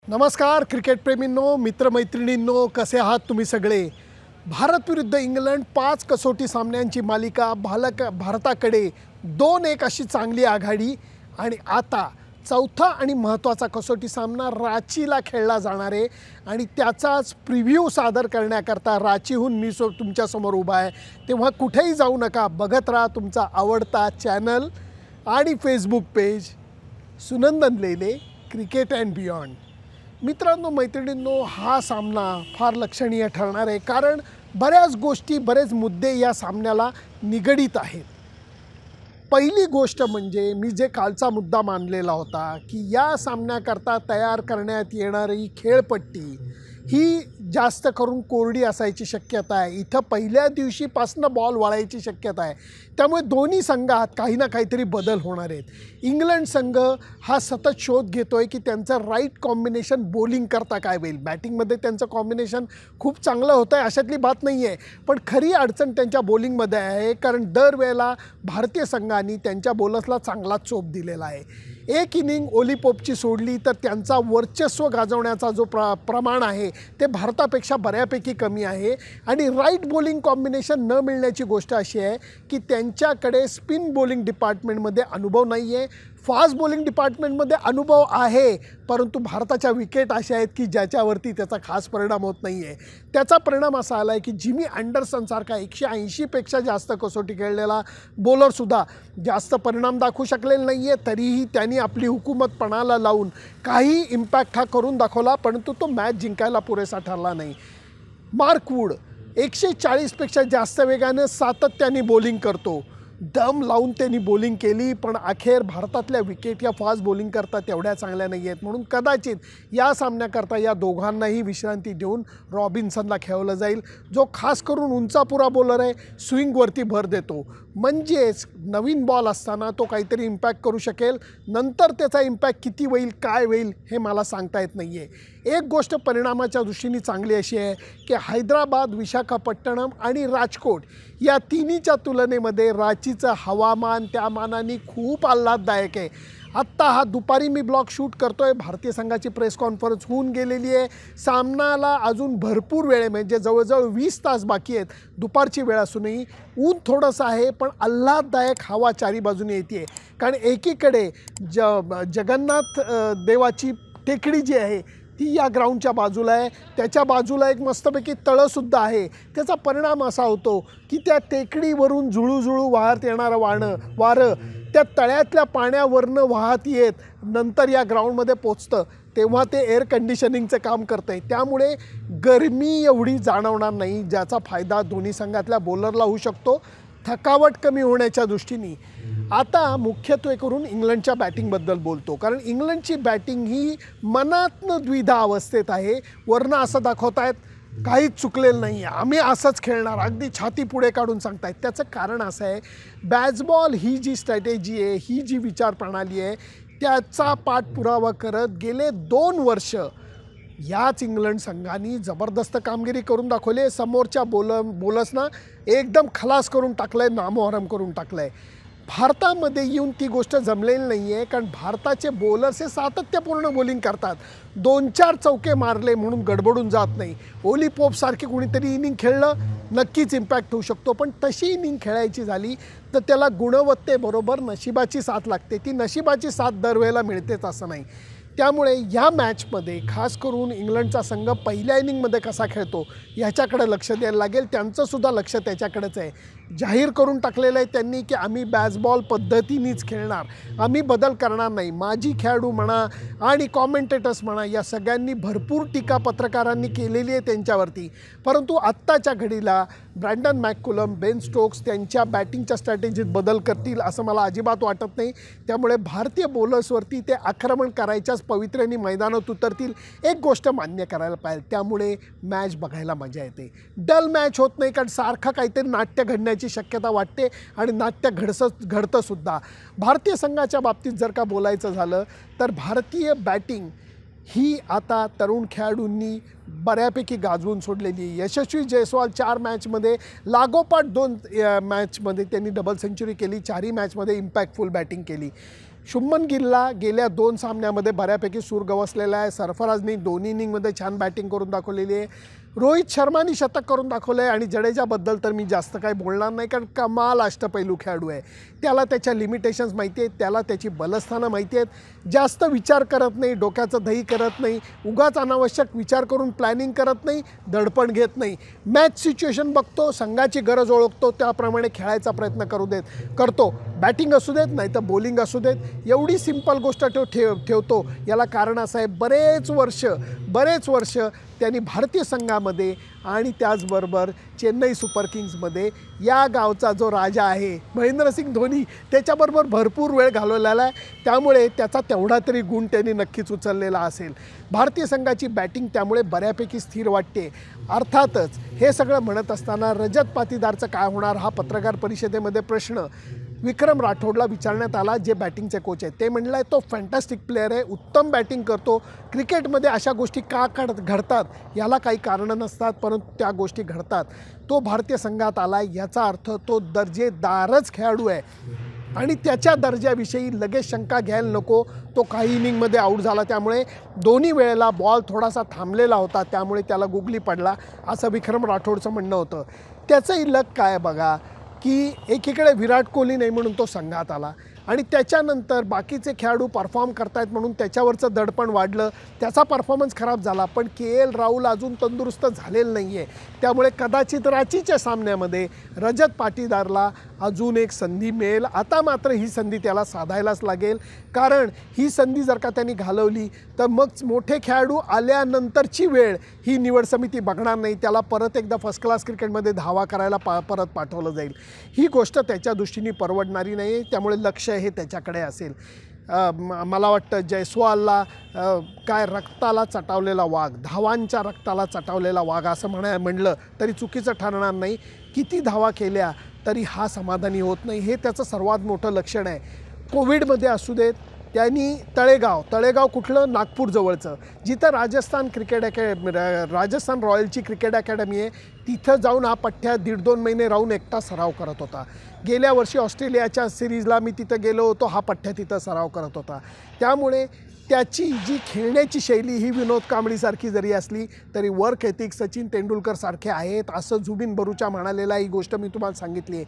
नमस्कार क्रिकेटप्रेमींनो, मित्रमैत्रिणींनो, कसे आहात तुम्ही सगळे? भारत विरुद्ध इंग्लंड 5 कसोटी सामन्यांची मालिका, भारताकडे 2-1 अशी चांगली आघाडी आणि आता चौथा आणि महत्त्वाचा कसोटी सामना रांचीला खेळला जाणार आहे आणि त्याचाच प्रिव्ह्यू सादर करण्याकरता रांचीहून मी तुमच्यासमोर उभा आहे। तेव्हा कुठेही जाऊ नका, बघत राहा तुमचा आवडता चॅनल आणि Facebook page Sunandan Lele cricket and beyond. मित्रांनो, मैत्रिणींनो, हा सामना फार लक्षणीय ठरणार आहे कारण बऱ्याच गोष्टी, बरेच मुद्दे या सामन्याला निगडीत आहेत। पहिली गोष्ट म्हणजे मी जे कालचा मुद्दा मांडलेला होता की या सामन्याकरता तयार करण्यात येणारी खेळपट्टी ही जास्त करून कोरडी असायची शक्यता आहे। इथं पहिल्या दिवशीपासून बॉल वळायची शक्यता आहे, त्यामुळे दोन्ही संघात काही ना काहीतरी बदल होणार आहेत। इंग्लंड संघ हा सतत शोध घेतोय की त्यांचं राईट कॉम्बिनेशन बॉलिंग करता काय होईल। बॅटिंगमध्ये त्यांचं कॉम्बिनेशन खूप चांगलं होतं आहे, अशातली बात नाही आहे, पण खरी अडचण त्यांच्या बॉलिंगमध्ये आहे कारण दरवेळेला भारतीय संघाने त्यांच्या बॉलर्सला चांगला चोप दिलेला आहे। एक इनिंग ओली पोपची सोडली तर त्यांचा वर्चस्व गाजवण्याचा जो प्रमाण आहे ते भारतापेक्षा बऱ्यापैकी कमी आहे आणि राईट बॉलिंग कॉम्बिनेशन न मिळण्याची गोष्ट अशी आहे की त्यांच्याकडे स्पिन बॉलिंग डिपार्टमेंटमध्ये अनुभव नाही आहे, फास्ट बॉलिंग डिपार्टमेंटमध्ये अनुभव आहे, परंतु भारताच्या विकेट अशा आहेत की ज्याच्यावरती त्याचा खास परिणाम होत नाही आहे। त्याचा परिणाम असा आला आहे की जिमी अँडरसनसारखा 180पेक्षा जास्त कसोटी खेळलेला बॉलरसुद्धा जास्त परिणाम दाखवू शकलेला नाही आहे, तरीही त्यांनी आपली हुकूमत पणाला लावून काही इम्पॅक्ट हा करून दाखवला, परंतु तो मॅच जिंकायला पुरेसा ठरला नाही। मार्क वूड 140पेक्षा जास्त वेगाने सातत्याने बॉलिंग करतो, दम लावून त्यांनी बॉलिंग केली, पण अखेर भारतातल्या विकेट या फास्ट बॉलिंग करता तेवढ्या चांगल्या नाही आहेत, म्हणून कदाचित या सामन्याकरता या दोघांनाही विश्रांती देऊन रॉबिन्सनला खेळवलं जाईल, जो खास करून उंचापुरा बॉलर आहे, स्विंगवरती भर देतो, म्हणजेच नवीन बॉल असताना तो काहीतरी इम्पॅक्ट करू शकेल, नंतर त्याचा इम्पॅक्ट किती होईल काय होईल हे मला सांगता येत नाही आहे। एक गोष्ट परिणामाच्या दृष्टीने चांगली अशी आहे की हैदराबाद, विशाखापट्टणम आणि राजकोट या तिन्हीच्या तुलनेमध्ये रांचीचं हवामान त्या मानाने खूप आल्हाददायक आहे। आत्ता हा दुपारी मी ब्लॉग शूट करतोय, भारतीय संघाची प्रेस कॉन्फरन्स होऊन गेलेली आहे, सामनाला अजून भरपूर वेळ आहे, म्हणजे जवळजवळ 20 तास बाकी आहेत, दुपारची वेळ असूनही ऊन थोडंसं आहे, पण आल्हाददायक हवा चारी बाजूने येते कारण एकीकडे जगन्नाथ देवाची टेकडी जी आहे ती या ग्राउंडच्या बाजूला आहे, त्याच्या बाजूला एक मस्तपैकी तळंसुद्धा आहे। त्याचा परिणाम असा होतो की त्या टेकडीवरून जुळूजुळू वाहत येणारं वारं त्या तळ्यातल्या पाण्यावरनं वाहत येत नंतर या ग्राउंडमध्ये पोचतं, तेव्हा ते एअर कंडिशनिंगचं काम करतं आहे, त्यामुळे गरमी एवढी जाणवणार नाही, ज्याचा फायदा दोन्ही संघातल्या बॉलरला होऊ शकतो थकावट कमी होण्याच्या दृष्टीने। आता मुख्यत्वे करून इंग्लंडच्या बॅटिंगबद्दल बोलतो कारण इंग्लंडची बॅटिंग ही मनातनं द्विधा अवस्थेत आहे। वरनं असं दाखवत आहेत काहीच चुकलेलं नाही आहे, आम्ही असंच खेळणार, अगदी छाती पुढे काढून सांगतायत। त्याचं कारण असं आहे, बॅसबॉल ही जी स्ट्रॅटेजी आहे, ही जी विचारप्रणाली आहे, त्याचा पाठपुरावा करत गेले 2 वर्ष याच इंग्लंड संघाने जबरदस्त कामगिरी करून दाखवली आहे, समोरच्या बॉलर्सना एकदम खलास करून टाकलं आहे, नामोहरम करून टाकलं आहे। भारतामध्ये येऊन ती गोष्ट जमलेली नाही आहे कारण भारताचे बॉलर्स हे सातत्यपूर्ण बॉलिंग करतात, 2-4 चौके मारले म्हणून गडबडून जात नाही। ओली पोपसारखी कुणीतरी इनिंग खेळलं नक्कीच इम्पॅक्ट होऊ शकतो, पण तशी इनिंग खेळायची झाली तर त्याला गुणवत्तेबरोबर नशिबाची साथ लागते, ती नशिबाची साथ दरवेळेला मिळतेच असं नाही। त्यामुळे या मॅचमध्ये खास करून इंग्लंडचा संघ पहिल्या इनिंगमध्ये कसा खेळतो ह्याच्याकडे लक्ष द्यायला लागेल, त्यांचंसुद्धा लक्ष त्याच्याकडेच आहे। जाहीर करून टाकलेलं आहे त्यांनी की आम्ही बॅसबॉल पद्धतीनेच खेळणार, आम्ही बदल करणार नाही। माजी खेळाडू म्हणा आणि कॉमेंटेटर्स म्हणा या सगळ्यांनी भरपूर टीका पत्रकारांनी केलेली आहे त्यांच्यावरती, परंतु आत्ताच्या घडीला ब्रँडन मॅककुलम, बेन स्टोक्स त्यांच्या बॅटिंगच्या स्ट्रॅटेजीत बदल करतील असं मला अजिबात वाटत नाही, त्यामुळे भारतीय बॉलर्सवरती ते आक्रमण करायच्याच पवित्र्याने मैदानात उतरतील। एक गोष्ट मान्य करायला पाहिजे, त्यामुळे मॅच बघायला मजा येते, डल मॅच होत नाही कारण सारखं काहीतरी नाट्य घडण्याची शक्यता वाटते आणि नाट्य घडतंसुद्धा। भारतीय संघाच्या बाबतीत जर का बोलायचं झालं तर भारतीय बॅटिंग ही आता तरुण खेळाडूंनी बऱ्यापैकी गाजवून सोडलेली आहे। यशस्वी जयस्वाल 4 मॅचमध्ये लागोपाठ 2 मॅचमध्ये त्यांनी डबल सेंचुरी केली, 4ही मॅचमध्ये इम्पॅक्टफुल बॅटिंग केली। शुभमन गिलला गेल्या 2 सामन्यामध्ये बऱ्यापैकी सूर गवसलेला आहे. सरफराजनी दोन्ही इनिंगमध्ये छान बॅटिंग करून दाखवलेली आहे. रोहित शर्मानी शतक करून दाखवलं आहे. आणि जडेजाबद्दल तर मी जास्त काही बोलणार नाही, कारण कमाल अष्टपैलू खेळाडू आहे. त्याला त्याच्या लिमिटेशन्स माहिती आहेत, त्याला त्याची बलस्थानं माहिती आहेत. जास्त विचार करत नाही, डोक्याचं दही करत नाही, उगाच अनावश्यक विचार करून प्लॅनिंग करत नाही, दडपण घेत नाही. मॅच सिच्युएशन बघतो, संघाची गरज ओळखतो, त्याप्रमाणे खेळायचा प्रयत्न करतो. बॅटिंग असू देत नाही तर बॉलिंग असू देत, एवढी सिंपल गोष्ट ठेवतो. याला कारण असं आहे, बरेच वर्ष त्यांनी भारतीय संघामध्ये आणि त्याचबरोबर चेन्नई सुपर किंग्समध्ये या गावचा जो राजा आहे महेंद्रसिंग धोनी त्याच्याबरोबर भरपूर वेळ घालवलेला आहे. त्यामुळे त्याचा तेवढा तरी गुण त्यांनी नक्कीच उचललेला असेल. भारतीय संघाची बॅटिंग त्यामुळे बऱ्यापैकी स्थिर वाटते. अर्थातच हे सगळं म्हणत असताना रजत पाटीदारचं काय होणार हा पत्रकार परिषदेमध्ये प्रश्न विक्रम राठोडला विचारण्यात आला, जे बॅटिंगचे कोच आहेत. ते म्हणलं आहे तो फॅन्टॅस्टिक प्लेअर आहे, उत्तम बॅटिंग करतो. क्रिकेटमध्ये अशा गोष्टी का घडतात याला काही कारणं नसतात, परंतु त्या गोष्टी घडतात. तो भारतीय संघात आला आहे याचा अर्थ तो दर्जेदारच खेळाडू आहे आणि त्याच्या दर्जाविषयी लगेच शंका घ्यायला नको. तो काही इनिंगमध्ये आऊट झाला, त्यामुळे दोन्ही वेळेला बॉल थोडासा थांबलेला होता, त्यामुळे त्याला गुगली पडला असं विक्रम राठोडचं म्हणणं होतं. त्याचंही लक काय बघा की एकीकडे विराट कोहली नाही म्हणून तो संघात आला आणि त्याच्यानंतर बाकीचे खेळाडू परफॉर्म करतायत म्हणून त्याच्यावरचं दडपण वाढलं, त्याचा परफॉर्मन्स खराब झाला. पण KL राहुल अजून तंदुरुस्त झालेलं नाही आहे, त्यामुळे कदाचित रांचीच्या सामन्यामध्ये रजत पाटीदारला अजून एक संधी मिळेल. आता मात्र ही संधी त्याला साधायलाच लागेल, कारण ही संधी जर का त्यांनी घालवली तर मग मोठे खेळाडू आल्यानंतरची वेळ ही निवड समिती बघणार नाही. त्याला परत एकदा फर्स्ट क्लास क्रिकेटमध्ये धावा करायला परत पाठवलं जाईल. ही गोष्ट त्याच्या दृष्टीने परवडणारी नाही, त्यामुळे लक्ष हे त्याच्याकडे असेल. मला वाटतं जयस्वालला काय रक्ताला चटावलेला वाघ, धावांच्या रक्ताला चटावलेला वाघ असं म्हणलं तरी चुकीचं ठरणार नाही. किती धावा केल्या तरी हा समाधानी होत नाही, हे त्याचं सर्वात मोठं लक्षण आहे. कोविडमध्ये असू देत, त्यांनी तळेगाव कुठलं, नागपूरजवळचं, जिथं राजस्थान रॉयलची क्रिकेट अकॅडमी आहे, तिथं जाऊन हा पठ्ठ्या 1.5-2 महिने राहून एकटा सराव करत होता. गेल्या वर्षी ऑस्ट्रेलियाच्या सिरीजला मी तिथं गेलो होतो, हा पठ्ठ्या तिथं सराव करत होता. त्यामुळे त्याची जी खेळण्याची शैली ही विनोद कांबळीसारखी जरी असली तरी वर्क एथिक सचिन तेंडुलकर सारखे आहेत असं जुबिन बरूचा म्हणालेला ही गोष्ट मी तुम्हाला सांगितली आहे.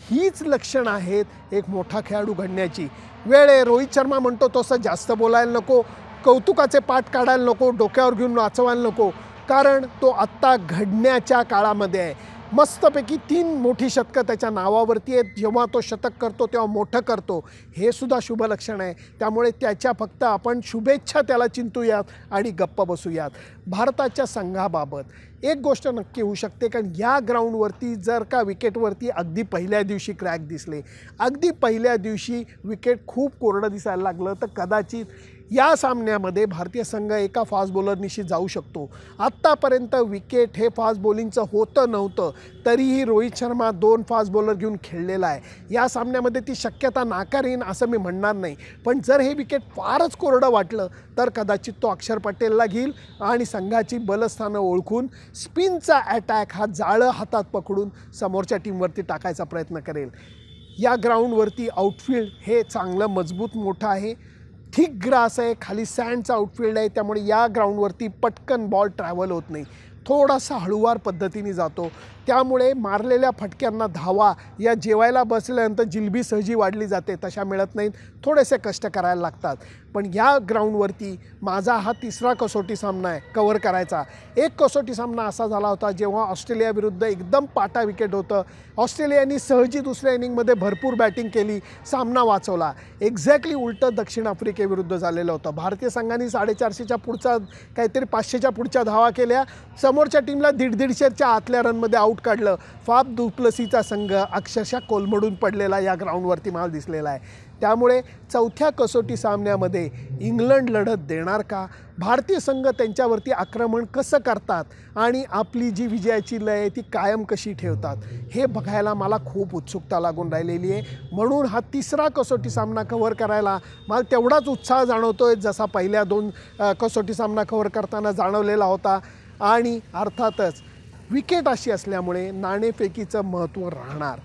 हीच लक्षणं आहेत एक मोठा खेळाडू घडण्याची. वेळ आहे, रोहित शर्मा म्हणतो तसं जास्त बोलायला नको, कौतुकाचे पाठ काढायला नको, डोक्यावर घेऊन नाचवायला नको, कारण तो आत्ता घडण्याच्या काळामध्ये आहे. मस्तपैकी 3 मोठी शतकं त्याच्या नावावरती आहेत. जेव्हा तो शतक करतो तेव्हा मोठं करतो, हे सुद्धा शुभ लक्षण आहे. त्यामुळे त्याच्या फक्त आपण शुभेच्छा त्याला चिंतूयात आणि गप्प बसूयात. भारताच्या संघाबाबत एक गोष्ट नक्की होऊ शकते, कारण या ग्राउंडवरती जर का विकेटवरती अगदी पहिल्या दिवशी क्रॅक दिसले, अगदी पहिल्या दिवशी विकेट खूप कोरडं दिसायला लागलं, तर कदाचित या सामन्यामध्ये भारतीय संघ एका फास्ट बॉलरनिशी जाऊ शकतो. आत्तापर्यंत विकेट हे फास्ट बॉलिंगचं होतं नव्हतं, तरीही रोहित शर्मा 2 फास्ट बॉलर घेऊन खेळलेला आहे. या सामन्यामध्ये ती शक्यता नाकारीन असं मी म्हणणार नाही, पण जर हे विकेट फारच कोरडं वाटलं तर कदाचित तो अक्षर पटेलला घेईल आणि संघाची बलस्थानं ओळखून स्पिनचा अटॅक हा जाळं हातात पकडून समोरच्या टीमवरती टाकायचा प्रयत्न करेल. या ग्राउंडवरती आउटफील्ड हे चांगलं मजबूत मोठं आहे, थिक ग्रास आहे, खाली सँडचा आउटफील्ड आहे, त्यामुळे या ग्राउंडवरती पटकन बॉल ट्रॅव्हल होत नाही, थोडासा हळूवार पद्धतीने जातो. त्यामुळे मारलेल्या फटक्यांना धावा या जेवायला बसल्यानंतर जिलबी सहजी वाढली जाते तशा मिळत नाहीत, थोडेसे कष्ट करायला लागतात. पण या ग्राउंडवरती माझा हा 3रा कसोटी सामना आहे कव्हर करायचा. एक कसोटी सामना असा झाला होता जेव्हा ऑस्ट्रेलियाविरुद्ध एकदम पाटा विकेट होतं, ऑस्ट्रेलियानी सहजी दुसऱ्या इनिंगमध्ये भरपूर बॅटिंग केली, सामना वाचवला. एक्झॅक्टली उलटं दक्षिण आफ्रिकेविरुद्ध झालेलं होतं. भारतीय संघाने 450च्या पुढचा काहीतरी 500च्या पुढच्या धावा केल्या, समोरच्या टीमला 150च्या आतल्या रनमध्ये आऊट काढलं. फाफ दु प्लेसीचा संघ अक्षरशः कोलमडून पडलेला या ग्राउंडवरती मला दिसलेला आहे. त्यामुळे 4थ्या कसोटी सामन्यामध्ये इंग्लंड लढत देणार का, भारतीय संघ त्यांच्यावरती आक्रमण कसं करतात आणि आपली जी विजयाची लय आहे ती कायम कशी ठेवतात, हे बघायला मला खूप उत्सुकता लागून राहिलेली आहे. म्हणून हा 3रा कसोटी सामना कव्हर करायला मला तेवढाच उत्साह जाणवतोय जसा पहिल्या 2 कसोटी सामना कव्हर करताना जाणवलेला होता. आणि अर्थातच विकेट अशी असल्यामुळे नाणेफेकीचं महत्त्व राहणार.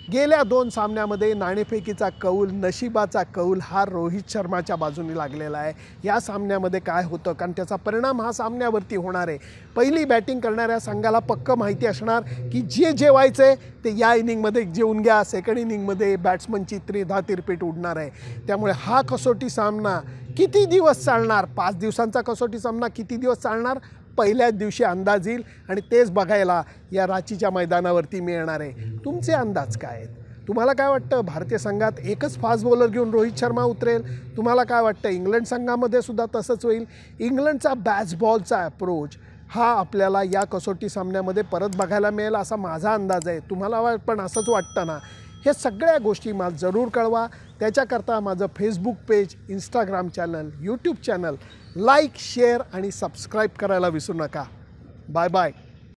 गेल्या 2 सामन्यामध्ये नाणेफेकीचा कौल, नशिबाचा कौल हा रोहित शर्माच्या बाजूने लागलेला आहे. या सामन्यामध्ये काय होतं, कारण त्याचा परिणाम हा सामन्यावरती होणार आहे. पहिली बॅटिंग करणाऱ्या संघाला पक्कं माहिती असणार की जे जेवायचं आहे ते या इनिंगमध्ये जेवून घ्या. सेकंड इनिंगमध्ये बॅट्समनची तिरपीट उडणार आहे. त्यामुळे हा कसोटी सामना किती दिवस चालणार, 5 दिवसांचा कसोटी सामना किती दिवस चालणार, पहिल्याच दिवशी अंदाज येईल आणि तेच बघायला या रांचीच्या मैदानावरती मिळणार आहे. तुमचे अंदाज काय आहेत? तुम्हाला काय वाटतं भारतीय संघात एकच फास्ट बॉलर घेऊन रोहित शर्मा उतरेल? तुम्हाला काय वाटतं इंग्लंड संघामध्ये सुद्धा तसंच होईल? इंग्लंडचा बॅट्सबॉलचा अप्रोच हा आपल्याला या कसोटी सामन्यामध्ये परत बघायला मिळेल असा माझा अंदाज आहे. तुम्हाला पण असंच वाटतं ना? हे सगळ्या गोष्टी मला जरूर कळवा. त्याच्याकरता माझं Facebook page, Instagram channel, YouTube channel like, share आणि सबस्क्राईब करायला विसरू नका. Bye bye.